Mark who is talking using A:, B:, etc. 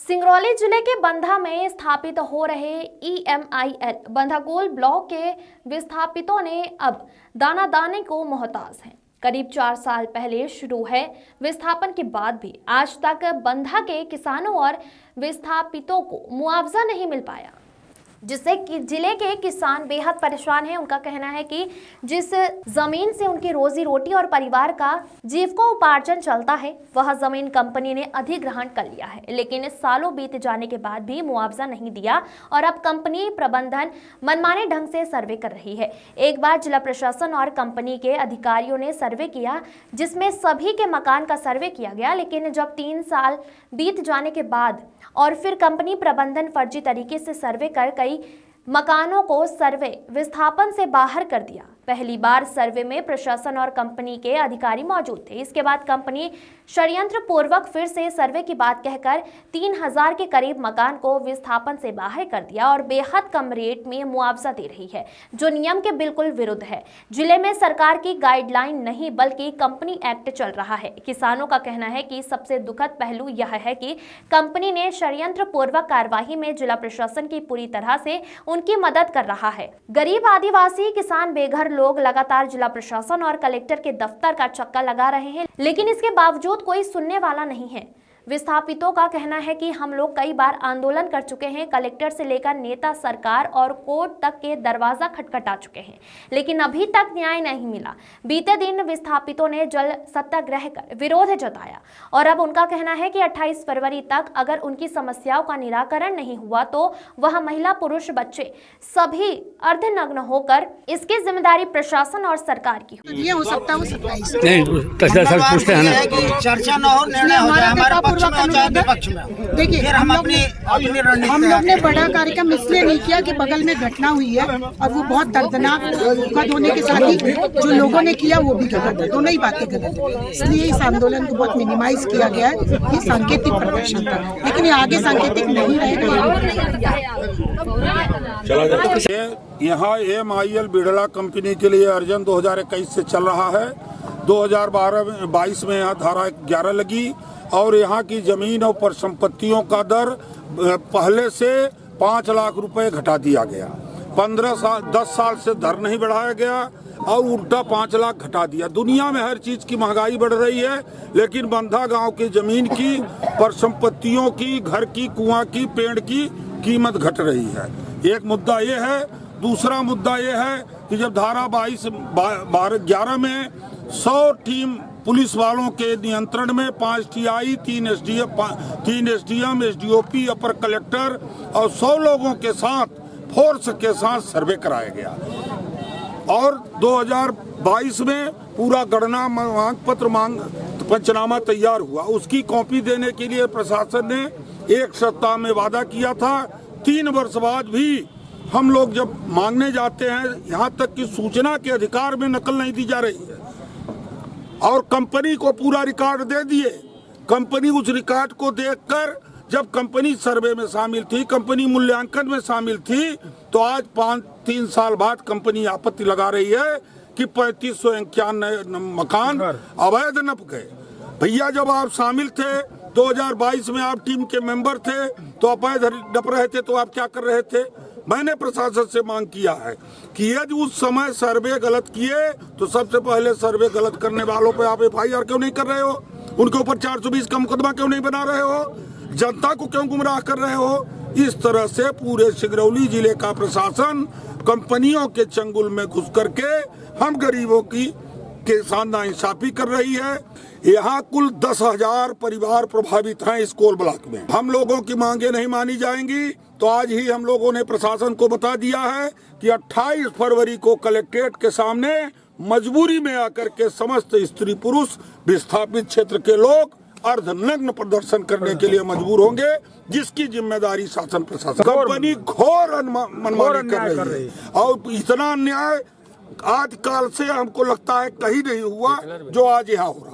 A: सिंगरौली जिले के बंधा में स्थापित हो रहे EMIL बंधाकोल ब्लॉक के विस्थापितों ने अब दाना दाने को मोहताज हैं। करीब 4 साल पहले शुरू है विस्थापन के बाद भी आज तक बंधा के किसानों और विस्थापितों को मुआवजा नहीं मिल पाया, जिससे कि जिले के किसान बेहद परेशान हैं। उनका कहना है कि जिस जमीन से उनकी रोजी रोटी और परिवार का जीविकोपार्जन चलता है, वह जमीन कंपनी ने अधिग्रहण कर लिया है, लेकिन सालों बीत जाने के बाद भी मुआवजा नहीं दिया और अब कंपनी प्रबंधन मनमाने ढंग से सर्वे कर रही है। एक बार जिला प्रशासन और कंपनी के अधिकारियों ने सर्वे किया, जिसमें सभी के मकान का सर्वे किया गया, लेकिन जब 3 साल बीत जाने के बाद और फिर कंपनी प्रबंधन फर्जी तरीके से सर्वे कर कई मकानों को सर्वे विस्थापन से बाहर कर दिया। पहली बार सर्वे में प्रशासन और कंपनी के अधिकारी मौजूद थे। इसके बाद कंपनी षड्यंत्र पूर्वक फिर से सर्वे की बात कहकर 3000 के करीब मकान को विस्थापन से बाहर कर दिया और बेहद कम रेट में मुआवजा दे रही है, जो नियम के बिल्कुल विरुद्ध है। जिले में सरकार की गाइडलाइन नहीं बल्कि कंपनी एक्ट चल रहा है। किसानों का कहना है कि सबसे दुखद पहलू यह है कि कंपनी ने षड्यंत्र पूर्वक कार्यवाही में जिला प्रशासन की पूरी तरह से उनकी मदद कर रहा है। गरीब आदिवासी किसान बेघर लोग लगातार जिला प्रशासन और कलेक्टर के दफ्तर का चक्कर लगा रहे हैं, लेकिन इसके बावजूद कोई सुनने वाला नहीं है। विस्थापितों का कहना है कि हम लोग कई बार आंदोलन कर चुके हैं, कलेक्टर से लेकर नेता सरकार और कोर्ट तक के दरवाजा खटखटा चुके हैं, लेकिन अभी तक न्याय नहीं मिला। बीते दिन विस्थापितों ने जल सत्याग्रह कर विरोध जताया और अब उनका कहना है कि 28 फरवरी तक अगर उनकी समस्याओं का निराकरण नहीं हुआ तो वह महिला पुरुष बच्चे सभी अर्धनग्न होकर इसकी जिम्मेदारी प्रशासन और सरकार की
B: ये हो सकता है।
C: चर्चा न हो, निर्णय हो जाए हमारे पक्ष में हो चाहे विपक्ष में।
B: देखिए,
C: हम लोग
B: ने बड़ा कार्यक्रम इसलिए नहीं किया कि बगल में घटना हुई है और वो बहुत दर्दनाक दुखद होने के साथ ही जो लोगों ने किया वो भी गलत है, दोनों ही बातें गलत है। इसलिए इस आंदोलन को बहुत मिनिमाइज किया गया है। ये सांकेतिक प्रदर्शन था, लेकिन ये आगे सांकेतिक नहीं रहेगा।
D: यहाँ EMIL बिड़ला कंपनी के लिए अर्जन 2021 से चल रहा है। 2022 में यहाँ धारा 11 लगी और यहाँ की जमीन और परिसंपत्तियों का दर पहले से 5 लाख रुपए घटा दिया गया। 10 साल से दर नहीं बढ़ाया गया और उल्टा 5 लाख घटा दिया। दुनिया में हर चीज की महंगाई बढ़ रही है, लेकिन बंधा गांव की जमीन की, परिसंपत्तियों की, घर की, कुआं की, पेड़ की कीमत घट रही है। एक मुद्दा ये है। दूसरा मुद्दा ये है कि जब धारा 11 में 100 टीम पुलिस वालों के नियंत्रण में 5 TI, 3 SDM, SDOP, अपर कलेक्टर और 100 लोगों के साथ फोर्स के साथ सर्वे कराया गया और 2022 में पूरा गणना मांग पत्र पंचनामा तैयार हुआ। उसकी कॉपी देने के लिए प्रशासन ने 1 सप्ताह में वादा किया था। 3 वर्ष बाद भी हम लोग जब मांगने जाते हैं, यहाँ तक कि सूचना के अधिकार में नकल नहीं दी जा रही है और कंपनी को पूरा रिकॉर्ड दे दिए। कंपनी उस रिकॉर्ड को देखकर जब कंपनी सर्वे में शामिल थी, कंपनी मूल्यांकन में शामिल थी, तो आज 3 साल बाद कंपनी आपत्ति लगा रही है कि 3551 मकान अवैध नप गए। भैया, जब आप शामिल थे 2022 में, आप टीम के मेंबर थे, तो अवैध नप रहे थे, तो आप क्या कर रहे थे? मैंने प्रशासन से मांग किया है कि यदि उस समय सर्वे गलत किए तो सबसे पहले सर्वे गलत करने वालों पे आप FIR क्यों नहीं कर रहे हो? उनके ऊपर 420 का मुकदमा क्यों नहीं बना रहे हो? जनता को क्यों गुमराह कर रहे हो? इस तरह से पूरे सिंगरौली जिले का प्रशासन कंपनियों के चंगुल में घुस करके हम गरीबों की के साथ नाइंसाफी कर रही है। यहाँ कुल 10,000 परिवार प्रभावित हैं इस कोल ब्लॉक में। हम लोगों की मांगे नहीं मानी जाएंगी तो आज ही हम लोगों ने प्रशासन को बता दिया है कि 28 फरवरी को कलेक्ट्रेट के सामने मजबूरी में आकर के समस्त स्त्री पुरुष विस्थापित क्षेत्र के लोग अर्धनग्न प्रदर्शन करने के लिए मजबूर होंगे, जिसकी जिम्मेदारी शासन प्रशासन। कंपनी घोर मनमानी कर रही है और इतना अन्याय आज काल से हमको लगता है कहीं नहीं हुआ जो आज यहाँ हो रहा है।